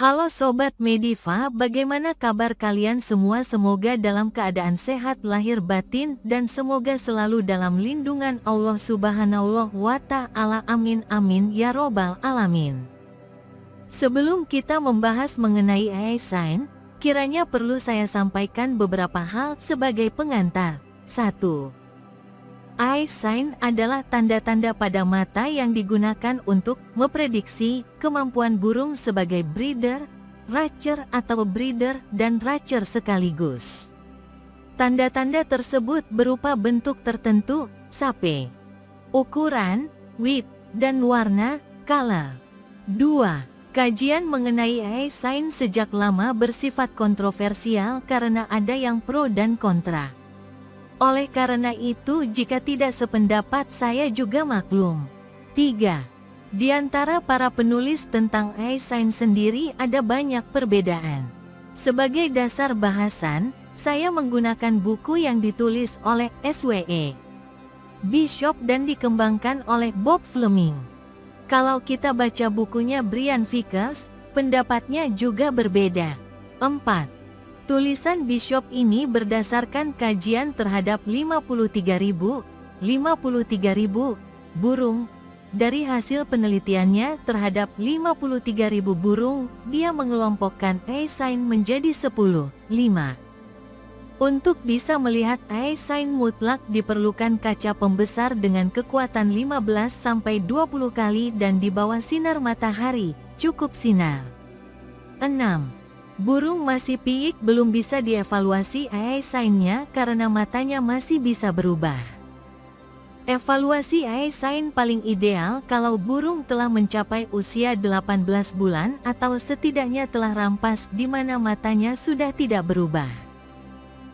Halo Sobat Mediva, bagaimana kabar kalian semua? Semoga dalam keadaan sehat lahir batin dan semoga selalu dalam lindungan Allah Subhanahu wa Ta'ala. Amin amin ya robbal alamin. Sebelum kita membahas mengenai eye sign, kiranya perlu saya sampaikan beberapa hal sebagai pengantar. 1. Eye sign adalah tanda-tanda pada mata yang digunakan untuk memprediksi kemampuan burung sebagai breeder, ratcher atau breeder dan ratcher sekaligus. Tanda-tanda tersebut berupa bentuk tertentu, shape, ukuran, width, dan warna, color. 2. Kajian mengenai eye sign sejak lama bersifat kontroversial karena ada yang pro dan kontra. Oleh karena itu, jika tidak sependapat saya juga maklum. 3. Di antara para penulis tentang eye sign sendiri ada banyak perbedaan. Sebagai dasar bahasan, saya menggunakan buku yang ditulis oleh S.W.E. Bishop dan dikembangkan oleh Bob Fleming. Kalau kita baca bukunya Brian Vickers, pendapatnya juga berbeda. 4. Tulisan Bishop ini berdasarkan kajian terhadap 53.000 burung. Dari hasil penelitiannya terhadap 53.000 burung, dia mengelompokkan eye sign menjadi 10. 5. Untuk bisa melihat eye sign mutlak diperlukan kaca pembesar dengan kekuatan 15-20 kali dan di bawah sinar matahari, cukup sinar. 6. Burung masih piik belum bisa dievaluasi eye sign-nya karena matanya masih bisa berubah. Evaluasi eye sign paling ideal kalau burung telah mencapai usia 18 bulan atau setidaknya telah rampas di mana matanya sudah tidak berubah.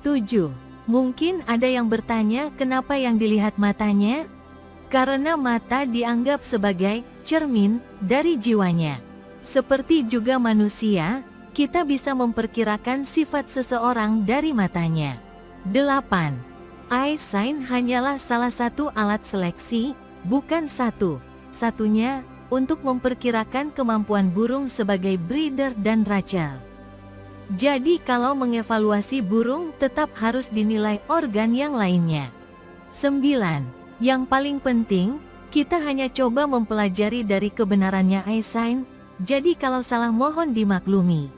7. Mungkin ada yang bertanya kenapa yang dilihat matanya? Karena mata dianggap sebagai cermin dari jiwanya. Seperti juga manusia, kita bisa memperkirakan sifat seseorang dari matanya. 8. Eye sign hanyalah salah satu alat seleksi, bukan satu-satunya, untuk memperkirakan kemampuan burung sebagai breeder dan ratcher. Jadi kalau mengevaluasi burung tetap harus dinilai organ yang lainnya. 9. Yang paling penting, kita hanya coba mempelajari dari kebenarannya eye sign, jadi kalau salah mohon dimaklumi.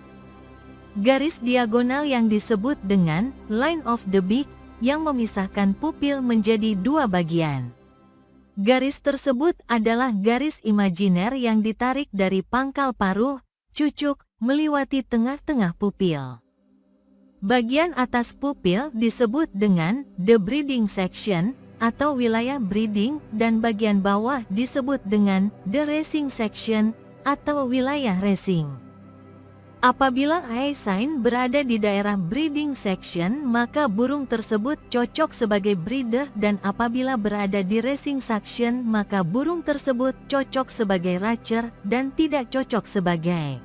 Garis diagonal yang disebut dengan line of the beak yang memisahkan pupil menjadi dua bagian. Garis tersebut adalah garis imajiner yang ditarik dari pangkal paruh, cucuk, melewati tengah-tengah pupil. Bagian atas pupil disebut dengan the breeding section atau wilayah breeding dan bagian bawah disebut dengan the racing section atau wilayah racing. Apabila eye sign berada di daerah breeding section, maka burung tersebut cocok sebagai breeder dan apabila berada di racing section, maka burung tersebut cocok sebagai ratcher dan tidak cocok sebagai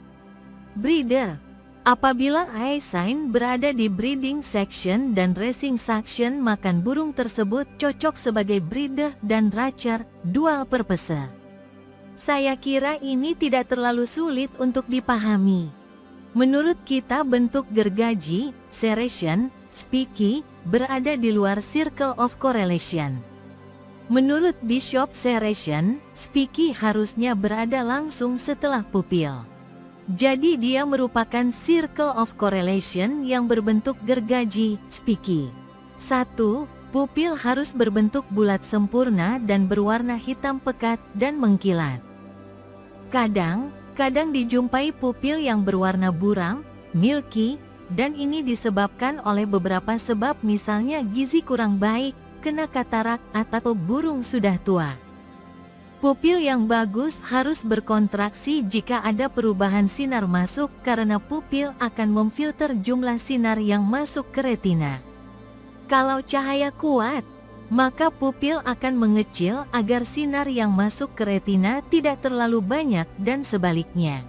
breeder. Apabila eye sign berada di breeding section dan racing section, maka burung tersebut cocok sebagai breeder dan ratcher dual purpose. Saya kira ini tidak terlalu sulit untuk dipahami. Menurut kita bentuk gergaji, serration, spiky, berada di luar circle of correlation. Menurut Bishop, serration, spiky harusnya berada langsung setelah pupil. Jadi dia merupakan circle of correlation yang berbentuk gergaji, spiky. 1. Pupil harus berbentuk bulat sempurna dan berwarna hitam pekat dan mengkilat. Kadang dijumpai pupil yang berwarna buram, milky, dan ini disebabkan oleh beberapa sebab misalnya gizi kurang baik, kena katarak, atau burung sudah tua. Pupil yang bagus harus berkontraksi jika ada perubahan sinar masuk karena pupil akan memfilter jumlah sinar yang masuk ke retina. Kalau cahaya kuat, maka pupil akan mengecil agar sinar yang masuk ke retina tidak terlalu banyak dan sebaliknya.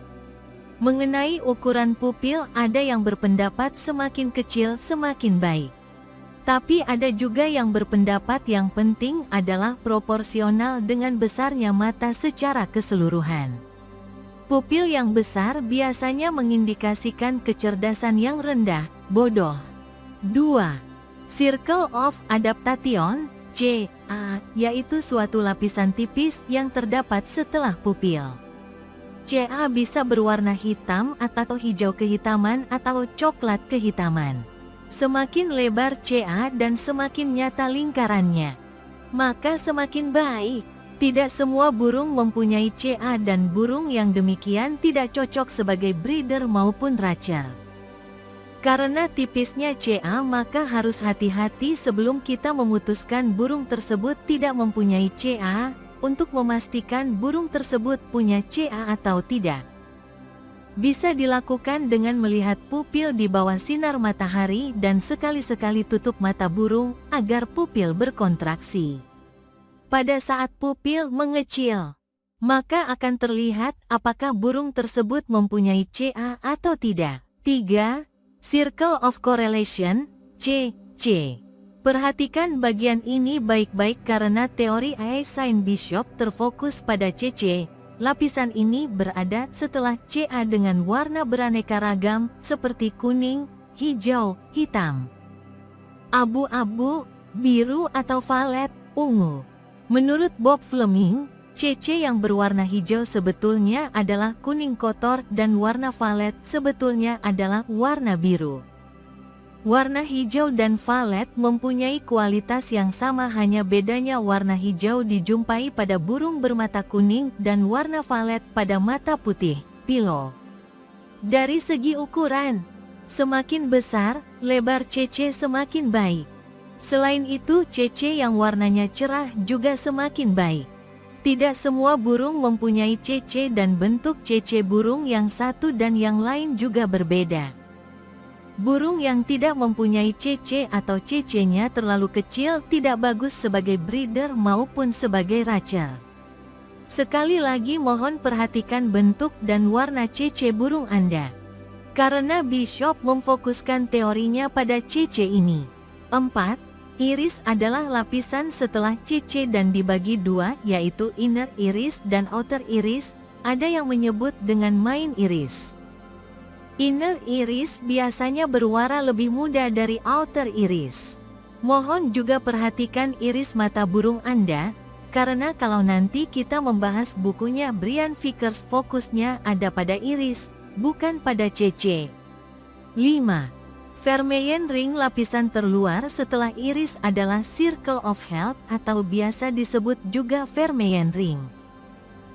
Mengenai ukuran pupil ada yang berpendapat semakin kecil semakin baik. Tapi ada juga yang berpendapat yang penting adalah proporsional dengan besarnya mata secara keseluruhan. Pupil yang besar biasanya mengindikasikan kecerdasan yang rendah, bodoh. 2. Circle of Adaptation, CA, yaitu suatu lapisan tipis yang terdapat setelah pupil. CA bisa berwarna hitam atau hijau kehitaman atau coklat kehitaman. Semakin lebar CA dan semakin nyata lingkarannya, maka semakin baik. Tidak semua burung mempunyai CA dan burung yang demikian tidak cocok sebagai breeder maupun racer. Karena tipisnya CA, maka harus hati-hati sebelum kita memutuskan burung tersebut tidak mempunyai CA, untuk memastikan burung tersebut punya CA atau tidak. Bisa dilakukan dengan melihat pupil di bawah sinar matahari dan sekali-sekali tutup mata burung agar pupil berkontraksi. Pada saat pupil mengecil, maka akan terlihat apakah burung tersebut mempunyai CA atau tidak. 3. Circle of Correlation, CC. Perhatikan bagian ini baik-baik karena teori Aisin Bishop terfokus pada CC. Lapisan ini berada setelah CA dengan warna beraneka ragam seperti kuning, hijau, hitam, abu-abu, biru atau violet, ungu. Menurut Bob Fleming, CC yang berwarna hijau sebetulnya adalah kuning kotor dan warna violet sebetulnya adalah warna biru. Warna hijau dan violet mempunyai kualitas yang sama, hanya bedanya warna hijau dijumpai pada burung bermata kuning dan warna violet pada mata putih, pilo. Dari segi ukuran, semakin besar, lebar CC semakin baik. Selain itu, CC yang warnanya cerah juga semakin baik. Tidak semua burung mempunyai CC dan bentuk CC burung yang satu dan yang lain juga berbeda. Burung yang tidak mempunyai CC atau CC-nya terlalu kecil tidak bagus sebagai breeder maupun sebagai racer. Sekali lagi mohon perhatikan bentuk dan warna CC burung Anda, karena Bishop memfokuskan teorinya pada CC ini. 4. Iris adalah lapisan setelah CC dan dibagi dua, yaitu inner iris dan outer iris. Ada yang menyebut dengan main iris. Inner iris biasanya berwarna lebih muda dari outer iris. Mohon juga perhatikan iris mata burung Anda, karena kalau nanti kita membahas bukunya Brian Vickers, fokusnya ada pada iris, bukan pada CC. 5. Vermeyen ring, lapisan terluar setelah iris adalah Circle of Health atau biasa disebut juga Vermeyen ring.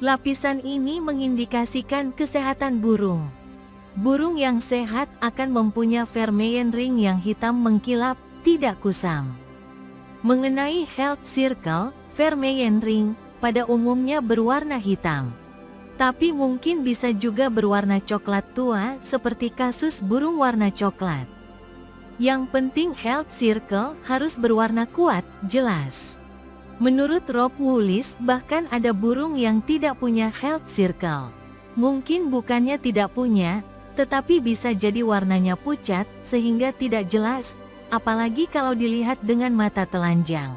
Lapisan ini mengindikasikan kesehatan burung. Burung yang sehat akan mempunyai Vermeyen ring yang hitam mengkilap, tidak kusam. Mengenai health circle, Vermeyen ring pada umumnya berwarna hitam, tapi mungkin bisa juga berwarna coklat tua seperti kasus burung warna coklat. Yang penting health circle harus berwarna kuat, jelas. Menurut Rob Woolis, bahkan ada burung yang tidak punya health circle. Mungkin bukannya tidak punya, tetapi bisa jadi warnanya pucat, sehingga tidak jelas, apalagi kalau dilihat dengan mata telanjang.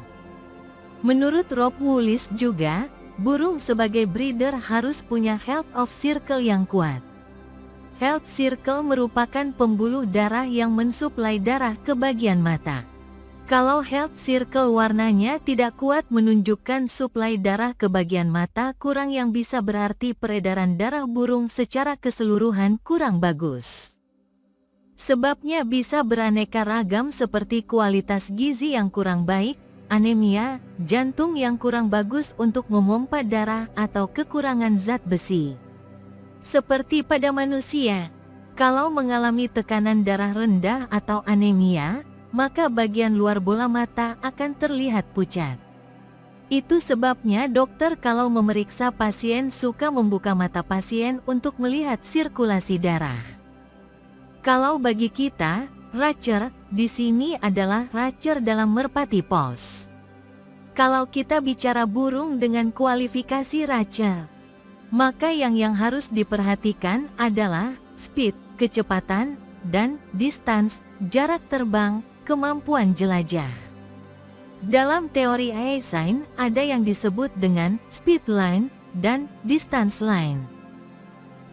Menurut Rob Woolis juga, burung sebagai breeder harus punya health of circle yang kuat. Health circle merupakan pembuluh darah yang mensuplai darah ke bagian mata. Kalau health circle warnanya tidak kuat menunjukkan suplai darah ke bagian mata kurang, yang bisa berarti peredaran darah burung secara keseluruhan kurang bagus. Sebabnya bisa beraneka ragam seperti kualitas gizi yang kurang baik, anemia, jantung yang kurang bagus untuk memompa darah, atau kekurangan zat besi. Seperti pada manusia, kalau mengalami tekanan darah rendah atau anemia, maka bagian luar bola mata akan terlihat pucat. Itu sebabnya dokter kalau memeriksa pasien suka membuka mata pasien untuk melihat sirkulasi darah. Kalau bagi kita, racer di sini adalah racer dalam merpati pos. Kalau kita bicara burung dengan kualifikasi racer, maka yang harus diperhatikan adalah speed, kecepatan, dan distance, jarak terbang, kemampuan jelajah. Dalam teori Aisin ada yang disebut dengan speed line dan distance line.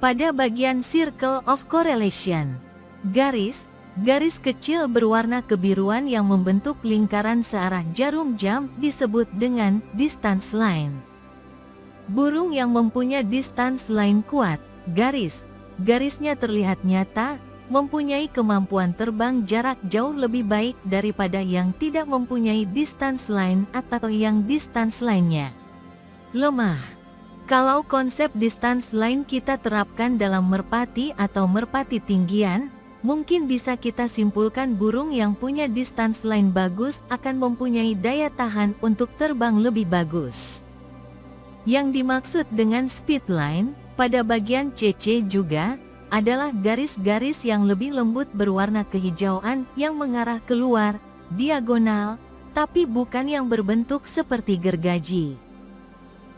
Pada bagian Circle of Correlation, garis kecil berwarna kebiruan yang membentuk lingkaran searah jarum jam disebut dengan distance line. Burung yang mempunyai distance line kuat, garisnya terlihat nyata, mempunyai kemampuan terbang jarak jauh lebih baik daripada yang tidak mempunyai distance line atau yang distance line-nya lemah. Kalau konsep distance line kita terapkan dalam merpati atau merpati tinggian, mungkin bisa kita simpulkan burung yang punya distance line bagus akan mempunyai daya tahan untuk terbang lebih bagus. Yang dimaksud dengan speed line, pada bagian CC juga, adalah garis-garis yang lebih lembut berwarna kehijauan yang mengarah keluar, diagonal, tapi bukan yang berbentuk seperti gergaji.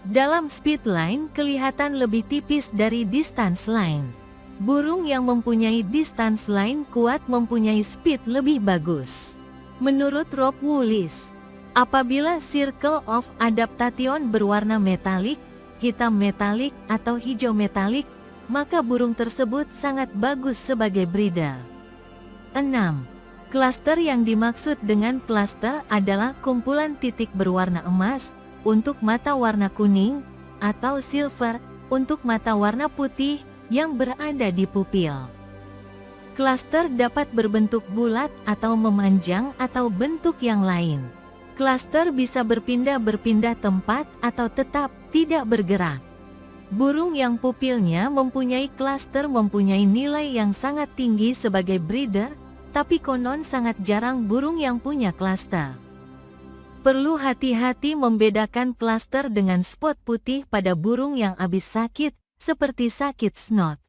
Dalam speed line kelihatan lebih tipis dari distance line. Burung yang mempunyai distance line kuat mempunyai speed lebih bagus. Menurut Rob Woolis, apabila Circle of Adaptation berwarna metalik, hitam metalik atau hijau metalik, maka burung tersebut sangat bagus sebagai breeder. 6. Cluster yang dimaksud dengan cluster adalah kumpulan titik berwarna emas, untuk mata warna kuning, atau silver, untuk mata warna putih, yang berada di pupil. Cluster dapat berbentuk bulat atau memanjang atau bentuk yang lain. Cluster bisa berpindah-berpindah tempat atau tetap tidak bergerak. Burung yang pupilnya mempunyai cluster mempunyai nilai yang sangat tinggi sebagai breeder, tapi konon sangat jarang burung yang punya cluster. Perlu hati-hati membedakan cluster dengan spot putih pada burung yang habis sakit, seperti sakit snot.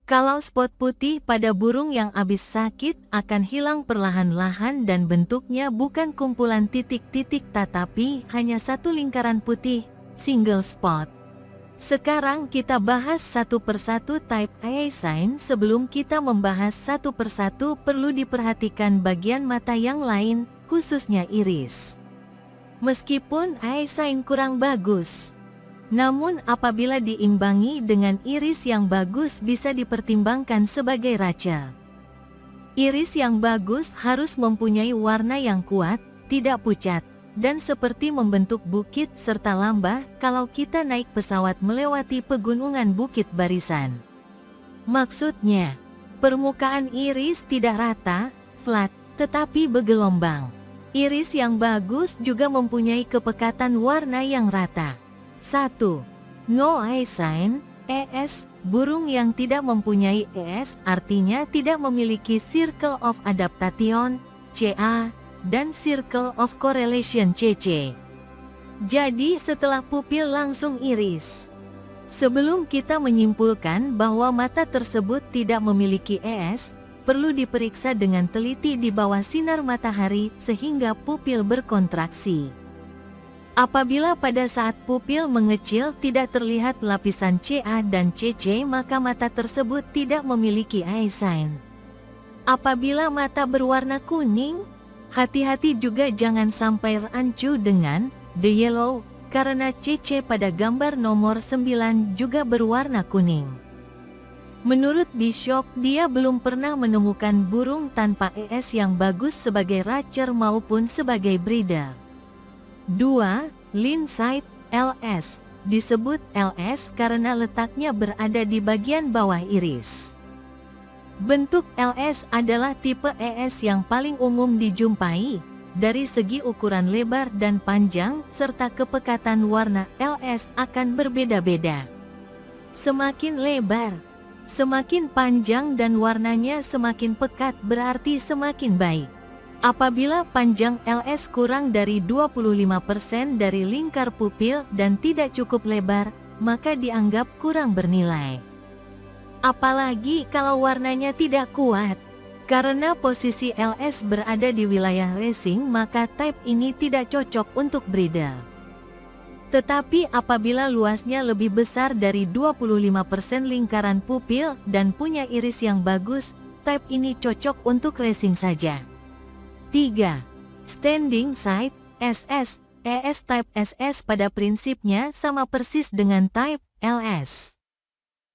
Kalau spot putih pada burung yang habis sakit akan hilang perlahan-lahan dan bentuknya bukan kumpulan titik-titik tetapi hanya satu lingkaran putih, single spot. Sekarang kita bahas satu persatu type eye sign. Sebelum kita membahas satu persatu perlu diperhatikan bagian mata yang lain, khususnya iris. Meskipun eye sign kurang bagus, namun apabila diimbangi dengan iris yang bagus bisa dipertimbangkan sebagai raca. Iris yang bagus harus mempunyai warna yang kuat, tidak pucat, dan seperti membentuk bukit serta lambah kalau kita naik pesawat melewati pegunungan bukit barisan. Maksudnya, permukaan iris tidak rata, flat, tetapi bergelombang. Iris yang bagus juga mempunyai kepekatan warna yang rata. 1. No eye sign, ES, burung yang tidak mempunyai ES artinya tidak memiliki Circle of Adaptation, CA, dan Circle of Correlation, CC. Jadi setelah pupil langsung iris. Sebelum kita menyimpulkan bahwa mata tersebut tidak memiliki ES, perlu diperiksa dengan teliti di bawah sinar matahari sehingga pupil berkontraksi. Apabila pada saat pupil mengecil tidak terlihat lapisan CA dan CC maka mata tersebut tidak memiliki eye sign. Apabila mata berwarna kuning, hati-hati juga jangan sampai rancu dengan the yellow, karena CC pada gambar nomor 9 juga berwarna kuning. Menurut Bishop, dia belum pernah menemukan burung tanpa ES yang bagus sebagai ratcher maupun sebagai breeder. 2. Line sight, LS. Disebut LS karena letaknya berada di bagian bawah iris. Bentuk LS adalah tipe ES yang paling umum dijumpai. Dari segi ukuran lebar dan panjang, serta kepekatan warna, LS akan berbeda-beda. Semakin lebar, semakin panjang dan warnanya semakin pekat berarti semakin baik. Apabila panjang LS kurang dari 25% dari lingkar pupil dan tidak cukup lebar, maka dianggap kurang bernilai. Apalagi kalau warnanya tidak kuat. Karena posisi LS berada di wilayah racing, maka type ini tidak cocok untuk breeder. Tetapi apabila luasnya lebih besar dari 25% lingkaran pupil dan punya iris yang bagus, type ini cocok untuk racing saja. 3. Standing sight, SS. ES type SS pada prinsipnya sama persis dengan type LS.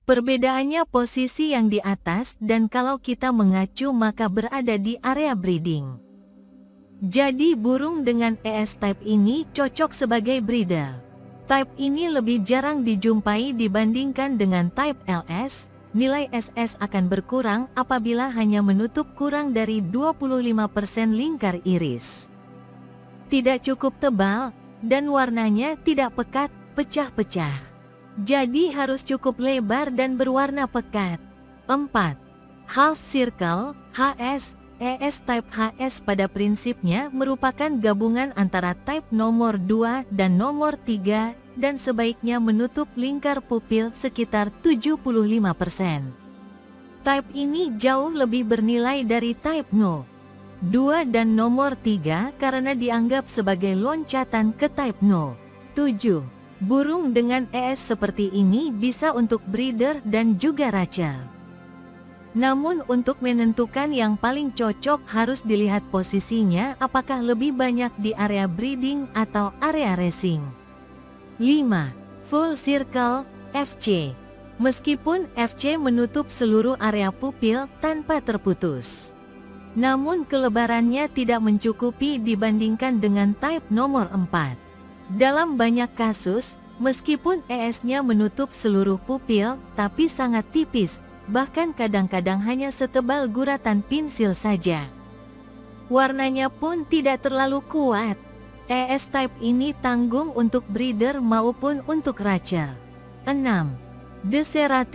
Perbedaannya posisi yang di atas dan kalau kita mengacu maka berada di area breeding. Jadi burung dengan ES type ini cocok sebagai breeder. Type ini lebih jarang dijumpai dibandingkan dengan type LS. Nilai SS akan berkurang apabila hanya menutup kurang dari 25% lingkar iris. Tidak cukup tebal, dan warnanya tidak pekat, pecah-pecah. Jadi harus cukup lebar dan berwarna pekat. 4. Half Circle, HS, ES Type HS pada prinsipnya merupakan gabungan antara type nomor 2 dan nomor 3 dan sebaiknya menutup lingkar pupil sekitar 75%. Type ini jauh lebih bernilai dari type No. 2 dan nomor 3 karena dianggap sebagai loncatan ke type No. 7. Burung dengan ES seperti ini bisa untuk breeder dan juga rachel. Namun untuk menentukan yang paling cocok harus dilihat posisinya apakah lebih banyak di area breeding atau area racing. 5. Full Circle, FC. Meskipun FC menutup seluruh area pupil tanpa terputus, namun kelebarannya tidak mencukupi dibandingkan dengan type nomor 4. Dalam banyak kasus, meskipun ES-nya menutup seluruh pupil, tapi sangat tipis, bahkan kadang-kadang hanya setebal guratan pensil saja. Warnanya pun tidak terlalu kuat. ES type ini tanggung untuk breeder maupun untuk rachel. 6. The Serrated